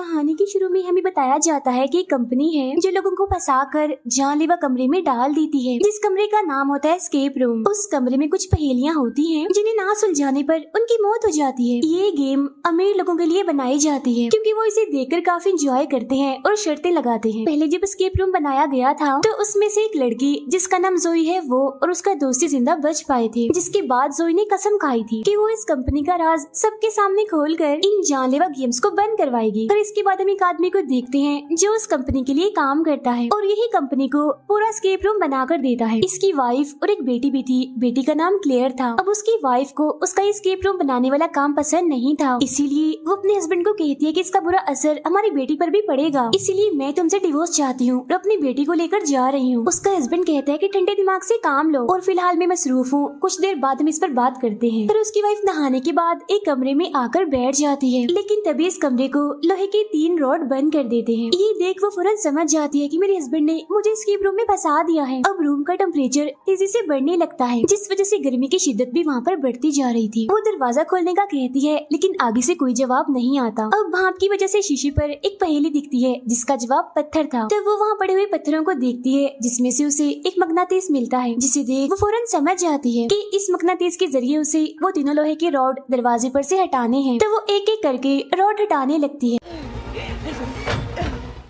कहानी के शुरू में हमें बताया जाता है कि एक कंपनी है जो लोगों को फंसाकर जानलेवा कमरे में डाल देती है, जिस कमरे का नाम होता है एस्केप रूम। उस कमरे में कुछ पहेलियां होती हैं जिन्हें ना सुलझाने पर उनकी मौत हो जाती है। ये गेम अमीर लोगों के लिए बनाई जाती है क्योंकि वो इसे देखकर काफी इंजॉय करते हैं और शर्तें लगाते हैं। पहले जब एस्केप रूम बनाया गया था तो उसमें से एक लड़की जिसका नाम जोई है वो और उसका दोस्ती जिंदा बच पाए थे, जिसके बाद जोई ने कसम खाई थी कि वो इस कंपनी का राज सबके सामने खोलकर इन जानलेवा गेम्स को बंद करवाएगी। फिर इसके बाद हम एक आदमी को देखते हैं जो उस कंपनी के लिए काम करता है और यही कंपनी को पूरा एस्केप रूम बनाकर देता है। इसकी वाइफ और एक बेटी भी थी, बेटी का नाम क्लेयर था। अब उसकी वाइफ को उसका एस्केप रूम बनाने वाला काम पसंद नहीं था, इसीलिए वो अपने हस्बैंड को कहती है कि इसका बुरा असर हमारी बेटी पर भी पड़ेगा, इसीलिए मैं तुमसे डिवोर्स चाहती हूँ और अपनी बेटी को लेकर जा रही हूँ। उसका हस्बैंड कहता है कि ठंडे दिमाग से काम लो और फिलहाल मैं मसरूफ हूँ, कुछ देर बाद हम इस पर बात करते हैं। फिर उसकी वाइफ नहाने के बाद एक कमरे में आकर बैठ जाती है, लेकिन तभी इस कमरे को लोहे के 3 रॉड बंद कर देते हैं। ये देख वो फौरन समझ जाती है कि मेरे हस्बैंड ने मुझे एस्केप रूम में फंसा दिया है। अब रूम का टेम्परेचर तेजी से बढ़ने लगता है, जिस वजह से गर्मी की शिद्दत भी वहाँ पर बढ़ती जा रही थी। वो दरवाजा खोलने का कहती है लेकिन आगे से कोई जवाब नहीं आता। अब भाप की वजह से शीशे पर एक पहेली दिखती है जिसका जवाब पत्थर था। तब वो वहाँ पड़े हुए पत्थरों को देखती है जिसमें से उसे एक मगनातीस मिलता है, जिसे देख वो फौरन समझ जाती है कि इस मगनातीस के जरिए उसे वो तीनों लोहे के रॉड दरवाजे पर से हटाने हैं। तो वो एक एक करके रॉड हटाने लगती है,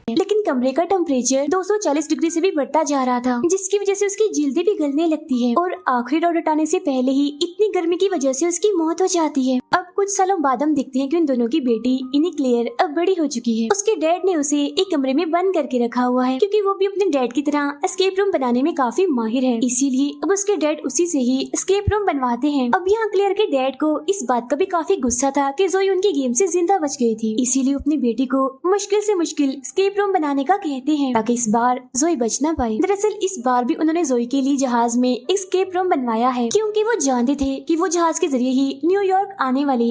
लेकिन कमरे का टेम्परेचर 240 डिग्री से भी बढ़ता जा रहा था, जिसकी वजह से उसकी जल्दी पिघलने लगती है और आखिरी रॉड हटाने से पहले ही इतनी गर्मी की वजह से उसकी मौत हो जाती है। अब कुछ सालों बाद हम देखते हैं कि उन दोनों की बेटी इनी क्लेयर अब बड़ी हो चुकी है। उसके डैड ने उसे एक कमरे में बंद करके रखा हुआ है क्योंकि वो भी अपने डैड की तरह एस्केप रूम बनाने में काफी माहिर है, इसीलिए अब उसके डैड उसी से ही एस्केप रूम बनवाते हैं। अब यहाँ क्लेयर के डैड को इस बात का भी काफी गुस्सा था कि जोई उनकी गेम से जिंदा बच गई थी, इसीलिए अपनी बेटी को मुश्किल से मुश्किल एस्केप रूम बनाने का कहते हैं ताकि इस बार जोई बच ना पाए। दरअसल इस बार भी उन्होंने जोई के लिए जहाज में एस्केप रूम बनवाया है क्योंकि वो जानते थे कि वो जहाज के जरिए ही न्यूयॉर्क आने वाली है।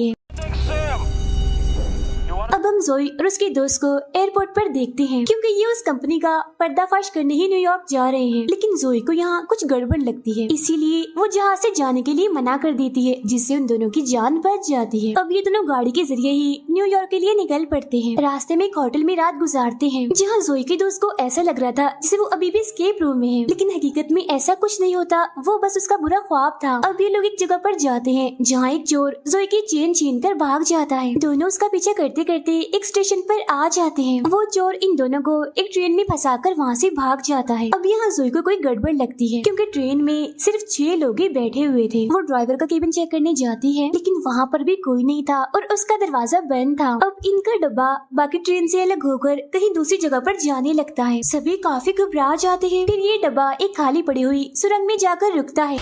अब हम जोई और उसके दोस्त को एयरपोर्ट पर देखते हैं क्योंकि ये उस कंपनी का पर्दाफाश करने ही न्यूयॉर्क जा रहे हैं, लेकिन जोई को यहाँ कुछ गड़बड़ लगती है, इसीलिए वो जहाज से जाने के लिए मना कर देती है, जिससे उन दोनों की जान बच जाती है। अब ये दोनों गाड़ी के जरिए ही न्यूयॉर्क के लिए निकल पड़ते हैं। रास्ते में एक होटल में रात गुजारते हैं जहाँ जोई के दोस्त को ऐसा लग रहा था जैसे वो अभी भी एस्केप रूम में है, लेकिन हकीकत में ऐसा कुछ नहीं होता, वो बस उसका बुरा ख्वाब था। अब ये लोग एक जगह पर जाते हैं जहाँ एक चोर जोई की चेन छीन कर भाग जाता है। दोनों उसका पीछा करते करते एक स्टेशन पर आ जाते हैं। वो चोर इन दोनों को एक ट्रेन में फंसाकर वहाँ से भाग जाता है। अब यहाँ जोई को कोई गड़बड़ लगती है क्योंकि ट्रेन में सिर्फ 6 लोग ही बैठे हुए थे। वो ड्राइवर का केबिन चेक करने जाती है लेकिन वहाँ पर भी कोई नहीं था और उसका दरवाजा बंद था। अब इनका डब्बा बाकी ट्रेन से अलग होकर कहीं दूसरी जगह पर जाने लगता है। सभी काफी घबरा जाते हैं। फिर ये डब्बा एक खाली पड़ी हुई सुरंग में जाकर रुकता है।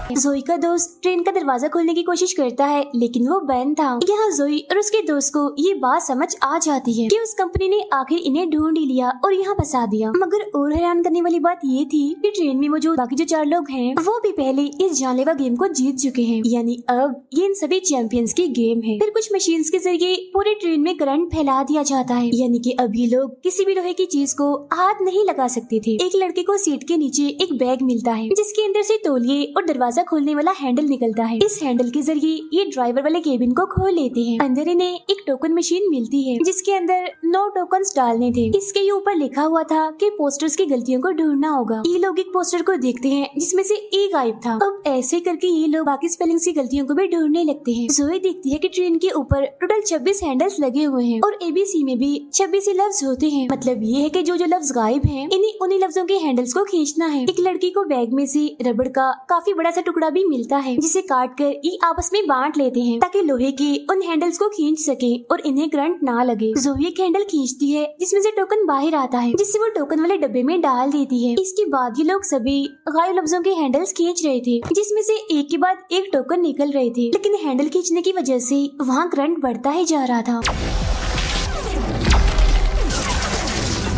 जोई का दोस्त ट्रेन का दरवाजा खोलने की कोशिश करता है लेकिन वो बंद था। यहाँ जोई और उसके दोस्त को ये बात समझ आ जाती है कि उस कंपनी ने आखिर इन्हें ढूंढ ही लिया और यहाँ फंसा दिया। मगर और हैरान करने वाली बात ये थी कि ट्रेन में मौजूद बाकी जो 4 लोग हैं वो भी पहले इस जानलेवा गेम को जीत चुके हैं, यानी अब ये इन सभी चैंपियंस की गेम है। फिर कुछ मशीन्स के जरिए पूरे ट्रेन में करंट फैला दिया जाता है, यानी कि अब ये लोग किसी भी लोहे की चीज को हाथ नहीं लगा सकते थे। एक लड़के को सीट के नीचे एक बैग मिलता है जिसके अंदर से तौलिए और दरवाजा खोलने वाला हैंडल निकलता है। इस हैंडल के जरिए ये ड्राइवर वाले केबिन को खोल लेते हैं। अंदर इन्हें एक टोकन मशीन मिलती है जिसके अंदर 9 टोकन्स डालने थे। इसके ऊपर लिखा हुआ था कि पोस्टर्स की गलतियों को ढूंढना होगा। ये लोग एक पोस्टर को देखते हैं जिसमें से ए गायब था। अब ऐसे करके ये लोग बाकी स्पेलिंग्स की गलतियों को भी ढूंढने लगते हैं। जोई देखती है कि ट्रेन के ऊपर टोटल 26 हैंडल्स लगे हुए हैं और ABC में भी 26 लफ्ज होते हैं। मतलब ये है कि जो जो लफ्ज गायब हैं उन्हीं लफ्जों के हैंडल्स को खींचना है। एक लड़की को बैग में से रबड़ का काफी बड़ा सा टुकड़ा भी मिलता है जिसे काट कर ये आपस में बांट लेते हैं ताकि लोहे के उन हैंडल्स को खींच सके और इन्हें करंट ना लगे। जोई एक हैंडल खींचती है जिसमें से टोकन बाहर आता है, जिससे वो टोकन वाले डब्बे में डाल देती है। इसके बाद ये लोग सभी गायब लफ्जों के हैंडल्स खींच रहे थे जिसमें से एक के बाद एक टोकन निकल रहे थे, लेकिन हैंडल खींचने की वजह से वहाँ करंट बढ़ता ही जा रहा था।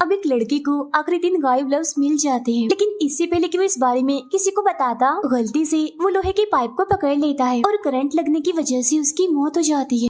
अब एक लड़की को आखिरी 3 गायब लफ्ज मिल जाते हैं, लेकिन इससे पहले कि वो इस बारे में किसी को बताता, गलती से वो लोहे के पाइप को पकड़ लेता है और करंट लगने की वजह से उसकी मौत हो जाती है।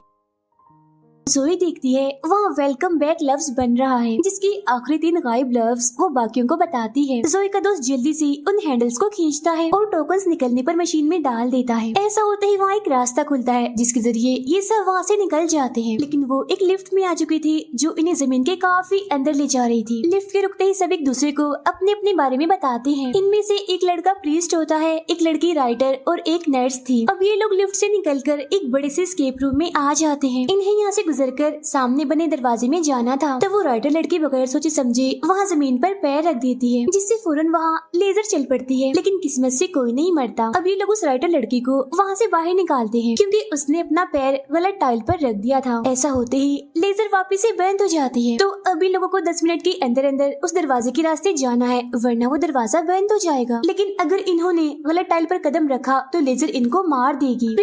जोई देखती है वहाँ वेलकम बैक लफ्ज बन रहा है, जिसकी आखिरी 3 गायब लफ्ज वो बाकियों को बताती है। जोई का दोस्त जल्दी से उन हैंडल्स को खींचता है और टोकन्स निकलने पर मशीन में डाल देता है। ऐसा होते ही वहाँ एक रास्ता खुलता है जिसके जरिए ये सब वहाँ से निकल जाते हैं, लेकिन वो एक लिफ्ट में आ चुकी थी जो इन्हें जमीन के काफी अंदर ले जा रही थी। लिफ्ट के रुकते ही सब एक दूसरे को अपने अपने बारे में बताते हैं। इनमें से एक लड़का प्रीस्ट होता है, एक लड़की राइटर और एक नर्स थी। अब ये लोग लिफ्ट से निकलकर एक बड़े से एस्केप रूम में आ जाते हैं। इन्हें यहाँ से गुजरकर सामने बने दरवाजे में जाना था, तब वो राइटर लड़की बगैर सोचे समझे वहाँ जमीन पर पैर रख देती है, जिससे फौरन वहाँ लेजर चल पड़ती है, लेकिन किस्मत से कोई नहीं मरता। अब ये लोग उस राइटर लड़की को वहाँ से बाहर निकालते हैं क्योंकि उसने अपना पैर गलत टाइल पर रख दिया था। ऐसा होते ही लेजर वापस से बंद हो जाती है। तो अभी लोगों को 10 मिनट के अंदर अंदर उस दरवाजे के रास्ते जाना है, वरना वो दरवाजा बंद हो जाएगा। लेकिन अगर इन्होंने गलत टाइल पर कदम रखा तो लेजर इनको मार देगी।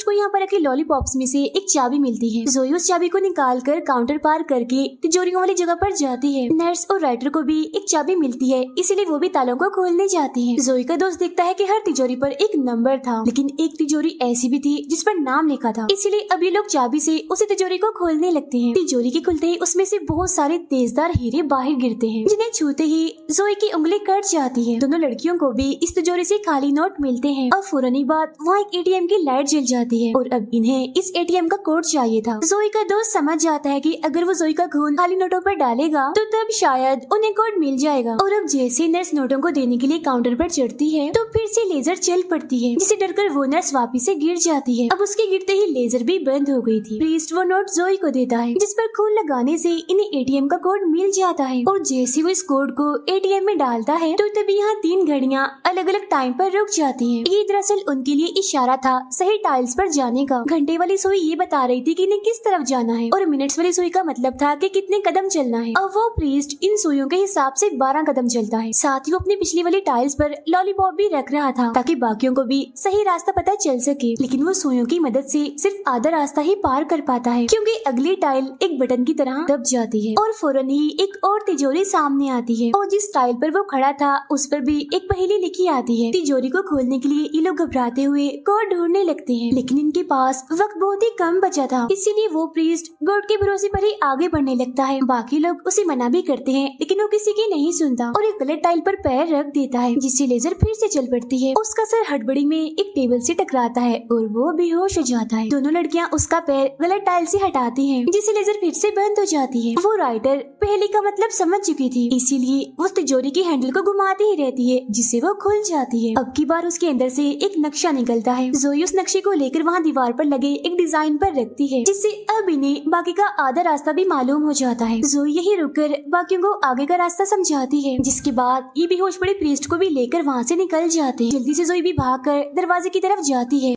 को यहाँ पर रखे लॉलीपॉप्स में से एक चाबी मिलती है। जोई उस चाबी को निकालकर काउंटर पार करके तिजोरियों वाली जगह पर जाती है। नर्स और राइटर को भी एक चाबी मिलती है, इसीलिए वो भी तालों को खोलने जाती हैं। जोई का दोस्त देखता है कि हर तिजोरी पर एक नंबर था, लेकिन एक तिजोरी ऐसी भी थी जिस पर नाम लिखा था, इसीलिए अब ये लोग चाबी से उसी तिजोरी को खोलने लगते हैं। तिजोरी के खुलते ही उसमें से बहुत सारे तेजदार हीरे बाहर गिरते हैं, जिन्हें छूते ही जोई की उंगली कट जाती है। दोनों लड़कियों को भी इस तिजोरी से खाली नोट मिलते हैं और फौरन ही बाद वहाँ एक एटीएम की लाइट जल जाती है और अब इन्हें इस एटीएम का कोड चाहिए था। जोई का दोस्त समझ जाता है कि अगर वो जोई का खून खाली नोटों पर डालेगा तो तब शायद उन्हें कोड मिल जाएगा। और अब जैसे नर्स नोटों को देने के लिए काउंटर पर चढ़ती है तो फिर से लेजर चल पड़ती है, जिसे डरकर वो नर्स वापिस से गिर जाती है। अब उसके गिरते ही लेजर भी बंद हो गई थी। प्रीस्ट वो नोट जोई को देता है, जिस पर खून लगाने से इन्हें एटीएम का कोड मिल जाता है। और जैसे वो इस कोड को एटीएम में डालता है तो तभी यहाँ 3 घड़ियां अलग अलग टाइम पर रुक जाती हैं। ये दरअसल उनके लिए इशारा था सही टाइल्स पर जाने का। घंटे वाली सुई ये बता रही थी कि इन्हें किस तरफ जाना है और मिनट्स वाली सुई का मतलब था कि कितने कदम चलना है। अब वो प्रीस्ट इन सुइयों के हिसाब से 12 कदम चलता है। साथ ही वो अपनी पिछली वाली टाइल्स पर लॉलीपॉप भी रख रहा था ताकि बाकियों को भी सही रास्ता पता चल सके, लेकिन वो सुइयों की मदद से सिर्फ आधा रास्ता ही पार कर पाता है क्योंकि अगली टाइल एक बटन की तरह दब जाती है और फौरन ही एक और तिजोरी सामने आती है और जिस टाइल पर वो खड़ा था उस पर भी एक पहेली लिखी आती है। तिजोरी को खोलने के लिए ये लोग घबराते हुए कोड ढूंढने लगते हैं, लेकिन इनके पास वक्त बहुत ही कम बचा था, इसीलिए वो प्रीस्ट गॉड के भरोसे पर ही आगे बढ़ने लगता है। बाकी लोग उसे मना भी करते हैं, लेकिन वो किसी की नहीं सुनता और एक गलत टाइल पर पैर रख देता है, जिससे लेजर फिर से चल पड़ती है। उसका सर हड़बड़ी में एक टेबल से टकराता है और वो बेहोश हो जाता है। दोनों लड़कियां उसका पैर गलत टाइल से हटाती हैं, जिससे लेजर फिर से बंद हो जाती है। वो राइटर पहले का मतलब समझ चुकी थी, इसीलिए उस तिजोरी की हैंडल को घुमाती ही रहती है, जिससे वो खुल जाती है। अब की बार उसके अंदर से एक नक्शा निकलता है। जोई उस नक्शे को लेकर वहाँ दीवार पर लगे एक डिजाइन पर रखती है, जिससे अब इन्हें बाकी का आधा रास्ता भी मालूम हो जाता है। जोई यही रुककर बाकियों को आगे का रास्ता समझाती है, जिसके बाद ये बेहोश पड़े प्रीस्ट को भी लेकर वहाँ से निकल जाते हैं। जल्दी से जोई भी भागकर दरवाजे की तरफ जाती है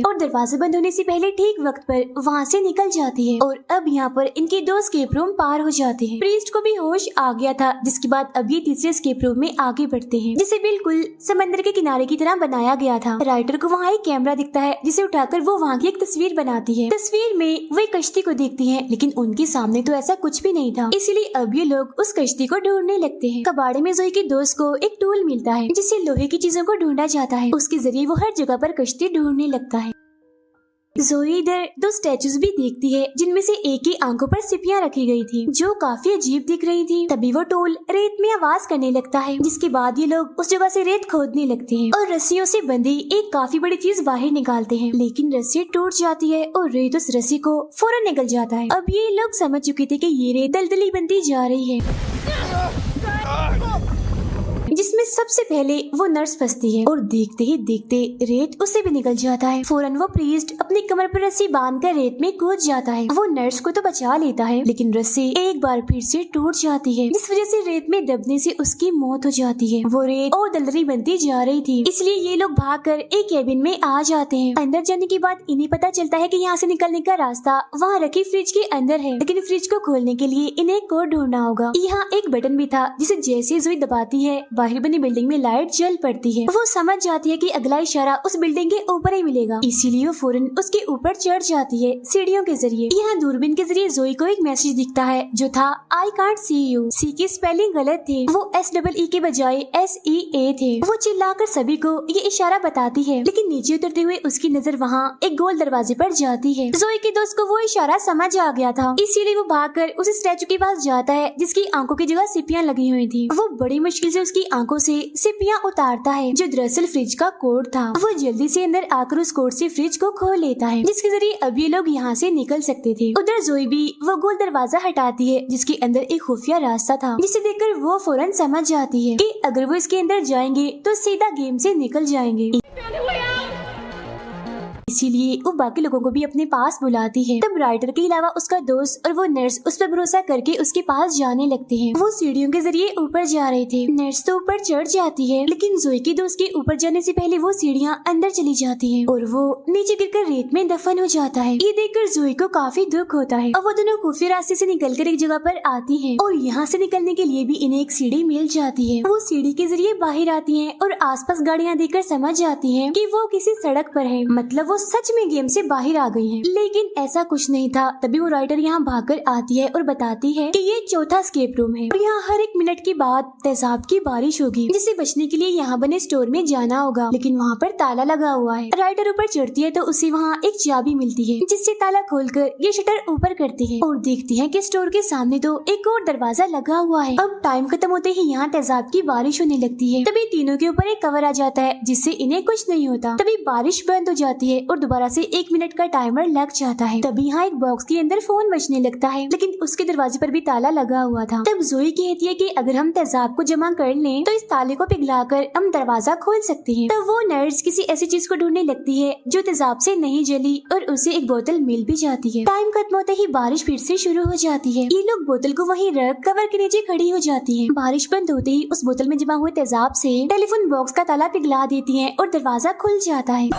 और दरवाजे बंद होने से पहले ठीक वक्त पर वहाँ से निकल जाती है। और अब यहाँ पर इनके 2 स्केप रूम पार हो जाते हैं। प्रीस्ट को भी होश आ गया था, जिसके बाद अब ये तीसरे स्केप रूम में आगे बढ़ते हैं, जिसे बिल्कुल समंदर के किनारे की तरह बनाया गया था। राइटर को वहाँ एक कैमरा दिखता है, जिसे उठाकर वो वहाँ की एक तस्वीर बनाती है। तस्वीर में वो एक कश्ती को देखती है, लेकिन उनके सामने तो ऐसा कुछ भी नहीं था, इसीलिए अब ये लोग उस कश्ती को ढूंढने लगते हैं। कबाड़े में जोई के दोस्त को एक टूल मिलता है, जिससे लोहे की चीजों को ढूंढा जाता है। उसके जरिए वो हर जगह पर कश्ती ढूंढने लगता है। जोई इधर 2 स्टैचूज भी देखती है, जिनमें से एक की आंखों पर सिपियां रखी गई थी, जो काफी अजीब दिख रही थी। तभी वो टूल रेत में आवाज करने लगता है, जिसके बाद ये लोग उस जगह से रेत खोदने लगते हैं और रस्सियों से बंधी एक काफी बड़ी चीज बाहर निकालते हैं, लेकिन रस्सी टूट जाती है और रेत उस रस्सी को फौरन निकल जाता है। अब ये लोग समझ चुके थे कि ये रेत दलदली बनती जा रही है, जिसमें सबसे पहले वो नर्स फंसती है और देखते ही देखते रेत उससे भी निकल जाता है। फौरन वो प्रीस्ट अपनी कमर पर रस्सी बांधकर रेत में कूद जाता है। वो नर्स को तो बचा लेता है, लेकिन रस्सी एक बार फिर से टूट जाती है, जिस वजह से रेत में दबने से उसकी मौत हो जाती है। वो रेत और दलदली बनती जा रही थी, इसलिए ये लोग भागकर एक केबिन में आ जाते हैं। अंदर जाने के बाद इन्हें पता चलता है कि यहाँ से निकलने का रास्ता वहाँ रखी फ्रिज के अंदर है, लेकिन फ्रिज को खोलने के लिए इन्हें कोड ढूंढना होगा। यहाँ एक बटन भी था, जिसे जैसे जोई दबाती है बाहर बाहर बनी बिल्डिंग में लाइट जल पड़ती है। वो समझ जाती है कि अगला इशारा उस बिल्डिंग के ऊपर ही मिलेगा, इसीलिए वो फौरन उसके ऊपर चढ़ जाती है सीढ़ियों के जरिए। यहाँ दूरबीन के जरिए जोई को एक मैसेज दिखता है जो था आई कांट सी यू। सी की स्पेलिंग गलत थे, वो SEE के बजाय SEA थे। वो चिल्लाकर सभी को ये इशारा बताती है, लेकिन नीचे उतरते हुए उसकी नजर वहाँ एक गोल दरवाजे पर जाती है। जोई के दोस्त को वो इशारा समझ आ गया था, इसीलिए वो भागकर उस स्टैचू के पास जाता है जिसकी आंखों की जगह सिपियां लगी हुई थी। वो बड़ी मुश्किल से उसकी आंखों से सिपियां उतारता है जो दरअसल फ्रिज का कोड था। वो जल्दी से अंदर आकर उस कोड से फ्रिज को खोल लेता है, जिसके जरिए अब ये लोग यहाँ से निकल सकते थे। उधर जोई भी वो गोल दरवाजा हटाती है जिसके अंदर एक खुफिया रास्ता था, जिसे देखकर वो फौरन समझ जाती है कि अगर वो इसके अंदर जाएंगे तो सीधा गेम से निकल जाएंगे। इसीलिए वो बाकी लोगों को भी अपने पास बुलाती है। तब राइटर के अलावा उसका दोस्त और वो नर्स उस पर भरोसा करके उसके पास जाने लगते हैं। वो सीढ़ियों के जरिए ऊपर जा रहे थे। नर्स तो ऊपर चढ़ जाती है, लेकिन जोई के दोस्त के ऊपर जाने से पहले वो सीढ़ियाँ अंदर चली जाती है और वो नीचे गिरकर रेत में दफन हो जाता है। ये देखकर जोई को काफी दुख होता है और वो दोनों खुफिया रास्ते से निकलकर एक जगह पर आती है और यहाँ से निकलने के लिए भी इन्हें एक सीढ़ी मिल जाती है। वो सीढ़ी के जरिए बाहर आती है और आसपास गाड़ियाँ देखकर समझ जाती है कि वो किसी सड़क पर है, मतलब वो सच में गेम से बाहर आ गई हैं। लेकिन ऐसा कुछ नहीं था। तभी वो राइटर यहाँ भागकर आती है और बताती है कि ये चौथा स्केप रूम है और यहाँ हर एक मिनट के बाद तेजाब की बारिश होगी, जिसे बचने के लिए यहाँ बने स्टोर में जाना होगा, लेकिन वहाँ पर ताला लगा हुआ है। राइटर ऊपर चढ़ती है तो उसे वहाँ एक चाबी मिलती है, जिससे ताला खोलकर ये शटर ऊपर करती है और देखती है कि स्टोर के सामने तो एक और दरवाजा लगा हुआ है। अब टाइम खत्म होते ही यहाँ तेजाब की बारिश होने लगती है। तभी तीनों के ऊपर एक कवर आ जाता है, जिससे इन्हें कुछ नहीं होता। तभी बारिश बंद हो जाती है और दोबारा से 1 मिनट का टाइमर लग जाता है। तभी यहाँ एक बॉक्स के अंदर फोन बजने लगता है, लेकिन उसके दरवाजे पर भी ताला लगा हुआ था। तब जोई कहती है कि अगर हम तेजाब को जमा कर लें तो इस ताले को पिघलाकर हम दरवाजा खोल सकते हैं। तब वो नर्स किसी ऐसी चीज को ढूंढने लगती है जो तेजाब से नहीं जली और उसे एक बोतल मिल भी जाती है। टाइम खत्म होते ही बारिश फिर से शुरू हो जाती है। ये लोग बोतल को वहीं रख कवर के नीचे खड़ी हो जाती है। बारिश बंद होते ही उस बोतल में जमा हुए तेजाब से टेलीफोन बॉक्स का ताला पिघला देती है और दरवाजा खुल जाता है।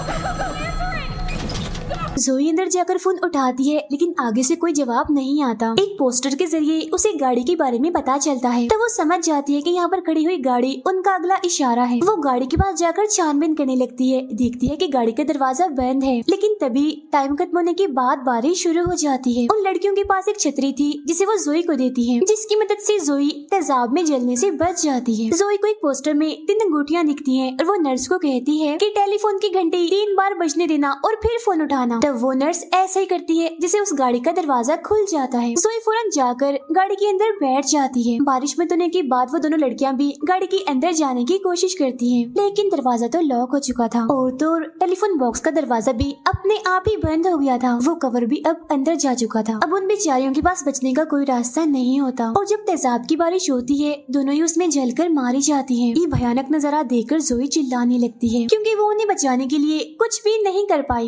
जोई अंदर जाकर फोन उठाती है, लेकिन आगे से कोई जवाब नहीं आता। एक पोस्टर के जरिए उसे गाड़ी के बारे में पता चलता है, तो वो समझ जाती है कि यहाँ पर खड़ी हुई गाड़ी उनका अगला इशारा है। वो गाड़ी के पास जाकर छानबीन करने लगती है, देखती है कि गाड़ी का दरवाजा बंद है, लेकिन तभी टाइम खत्म होने के बाद बारिश शुरू हो जाती है। उन लड़कियों के पास एक छतरी थी जिसे वो जोई को देती है, जिसकी मदद से जोई तेजाब में जलने से बच जाती है। जोई को एक पोस्टर में 3 अंगूठियाँ दिखती है और वो नर्स को कहती है कि टेलीफोन की घंटी 3 बार बजने देना और फिर फोन उठाना। तब वो नर्स ऐसा ही करती है, जिससे उस गाड़ी का दरवाजा खुल जाता है। जोई फौरन जाकर गाड़ी के अंदर बैठ जाती है। बारिश में धोने के बाद वो दोनों लड़कियां भी गाड़ी के अंदर जाने की कोशिश करती हैं, लेकिन दरवाजा तो लॉक हो चुका था और तो टेलीफोन बॉक्स का दरवाजा भी अपने आप ही बंद हो गया था। वो कवर भी अब अंदर जा चुका था। अब उन बेचारियों के पास बचने का कोई रास्ता नहीं होता और जब तेजाब की बारिश होती है दोनों ही उसमें जलकर मारी जाती है। ये भयानक नजारा देखकर जोई चिल्लाने लगती है, क्योंकि वो उन्हें बचाने के लिए कुछ भी नहीं कर पाई।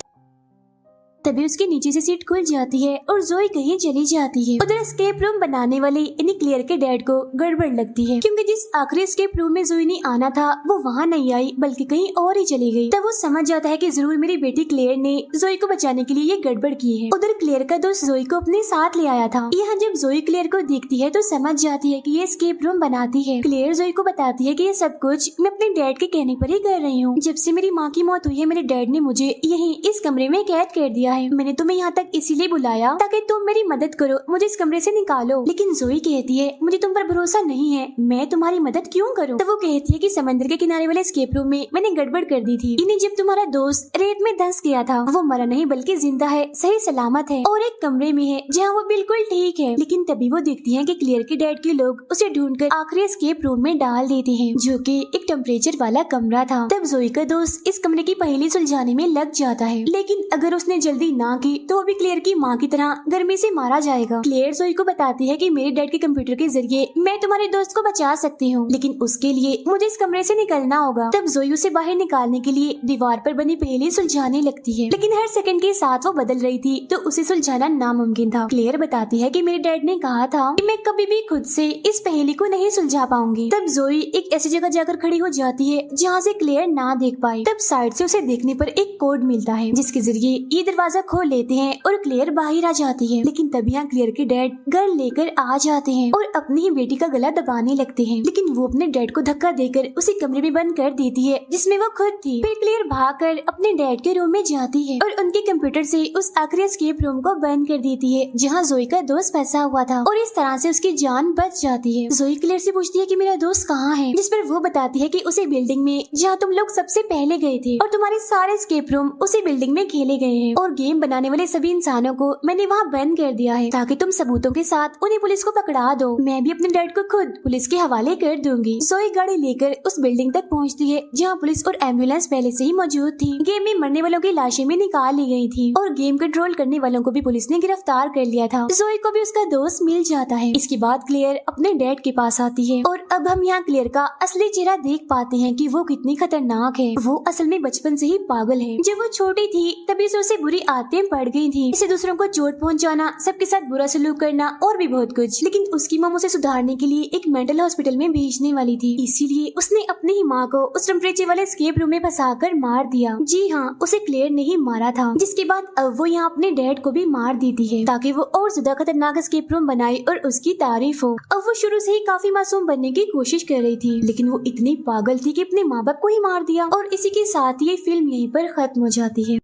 तभी उसके नीचे से सीट खुल जाती है और जोई कहीं चली जाती है। उधर एस्केप रूम बनाने वाले इन्हीं क्लेयर के डैड को गड़बड़ लगती है, क्योंकि जिस आखिरी एस्केप रूम में जोई ने आना था वो वहाँ नहीं आई बल्कि कहीं और ही चली गई। तब वो समझ जाता है कि जरूर मेरी बेटी क्लेयर ने जोई को बचाने के लिए ये गड़बड़ की है। उधर क्लेयर का दोस्त जोई को अपने साथ ले आया था। यहाँ जब जोई क्लेयर को देखती है तो समझ जाती है कि ये एस्केप रूम बनाती है। क्लेयर जोई को बताती है कि ये सब कुछ मैं अपने डैड के कहने पर ही कर रही हूँ। जब से मेरी माँ की मौत हुई है मेरे डैड ने मुझे यहीं इस कमरे में कैद कर दिया है। मैंने तुम्हें यहाँ तक इसीलिए बुलाया ताकि तुम मेरी मदद करो, मुझे इस कमरे से निकालो। लेकिन जोई कहती है मुझे तुम पर भरोसा नहीं है, मैं तुम्हारी मदद क्यों करूँ। तो वो कहती है कि समंदर के किनारे वाले एस्केप रूम में मैंने गड़बड़ कर दी थी। इन्हें जब तुम्हारा दोस्त रेत में धंस गया था वो मरा नहीं बल्कि जिंदा है, सही सलामत है और एक कमरे में है जहाँ वो बिल्कुल ठीक है। लेकिन तभी वो देखती है कि क्लियर के डैड के लोग उसे ढूंढकर आखिरी एस्केप रूम में डाल देते हैं, जो कि एक टेम्परेचर वाला कमरा था। तब जोई का दोस्त इस कमरे की पहेली सुलझाने में लग जाता है, लेकिन अगर उसने जल्दी ना की तो वो भी क्लियर की माँ की तरह गर्मी से मारा जाएगा। क्लियर जोई को बताती है कि मेरे डैड के कंप्यूटर के जरिए मैं तुम्हारे दोस्त को बचा सकती हूँ, लेकिन उसके लिए मुझे इस कमरे से निकलना होगा। तब जोई उसे बाहर निकालने के लिए दीवार पर बनी पहेली सुलझाने लगती है, लेकिन हर सेकंड के साथ वो बदल रही थी तो उसे सुलझाना नामुमकिन था। क्लियर बताती है कि मेरे डैड ने कहा था कि मैं कभी भी खुद से इस पहेली को नहीं सुलझा पाऊंगी। तब जोई एक ऐसी जगह जाकर खड़ी हो जाती है जहाँ से क्लियर ना देख पाए। तब साइड से उसे देखने पर एक कोड मिलता है जिसके जरिए ये दरवाजा दरवाजा खोल लेते हैं और क्लेयर बाहर आ जाती है। लेकिन तभी यहाँ क्लेयर के डैड गन लेकर आ जाते हैं और अपनी ही बेटी का गला दबाने लगते हैं। लेकिन वो अपने डैड को धक्का देकर उसी कमरे में बंद कर देती है जिसमें वो खुद थी। फिर क्लेयर भागकर अपने डैड के रूम में जाती है और उनके कंप्यूटर से उस आखिरी एस्केप रूम को बंद कर देती है जहाँ जोई का दोस्त फंसा हुआ था और इस तरह से उसकी जान बच जाती है। जोई क्लेयर से पूछती है कि मेरा दोस्त कहाँ है, जिस पर वो बताती है कि उसी बिल्डिंग में जहाँ तुम लोग सबसे पहले गए थे और तुम्हारे सारे एस्केप रूम उसी बिल्डिंग में खेले गए हैं और गेम बनाने वाले सभी इंसानों को मैंने वहाँ बंद कर दिया है ताकि तुम सबूतों के साथ उन्हें पुलिस को पकड़ा दो। मैं भी अपने डैड को खुद पुलिस के हवाले कर दूंगी। जोई गाड़ी लेकर उस बिल्डिंग तक पहुँचती है जहाँ पुलिस और एम्बुलेंस पहले से ही मौजूद थी। गेम में मरने वालों की लाशें भी निकाल ली गई थी और गेम कंट्रोल करने वालों को भी पुलिस ने गिरफ्तार कर लिया था। जोई को भी उसका दोस्त मिल जाता है। इसके बाद क्लेयर अपने डैड के पास आती है और अब हम यहाँ क्लेयर का असली चेहरा देख पाते हैं कि वो कितनी खतरनाक है। वो असल में बचपन से ही पागल है। जब वो छोटी थी तभी से उसे बुरी आदतें पड़ गई थी, इसे दूसरों को चोट पहुंचाना, सबके साथ बुरा सलूक करना और भी बहुत कुछ। लेकिन उसकी माँ उसे सुधारने के लिए एक मेंटल हॉस्पिटल में भेजने वाली थी, इसीलिए उसने अपनी ही माँ को उस टेम्परेचर वाले एस्केप रूम में फंसाकर मार दिया। जी हाँ, उसे क्लेयर ने ही मारा था। जिसके बाद अब वो यहाँ अपने डैड को भी मार देती है ताकि वो और ज्यादा खतरनाक एस्केप रूम बनाए और उसकी तारीफ हो। अब वो शुरू से ही काफी मासूम बनने की कोशिश कर रही थी, लेकिन वो इतनी पागल थी कि अपने माँ बाप को ही मार दिया। और इसी के साथ ये फिल्म यहीं पर खत्म हो जाती है।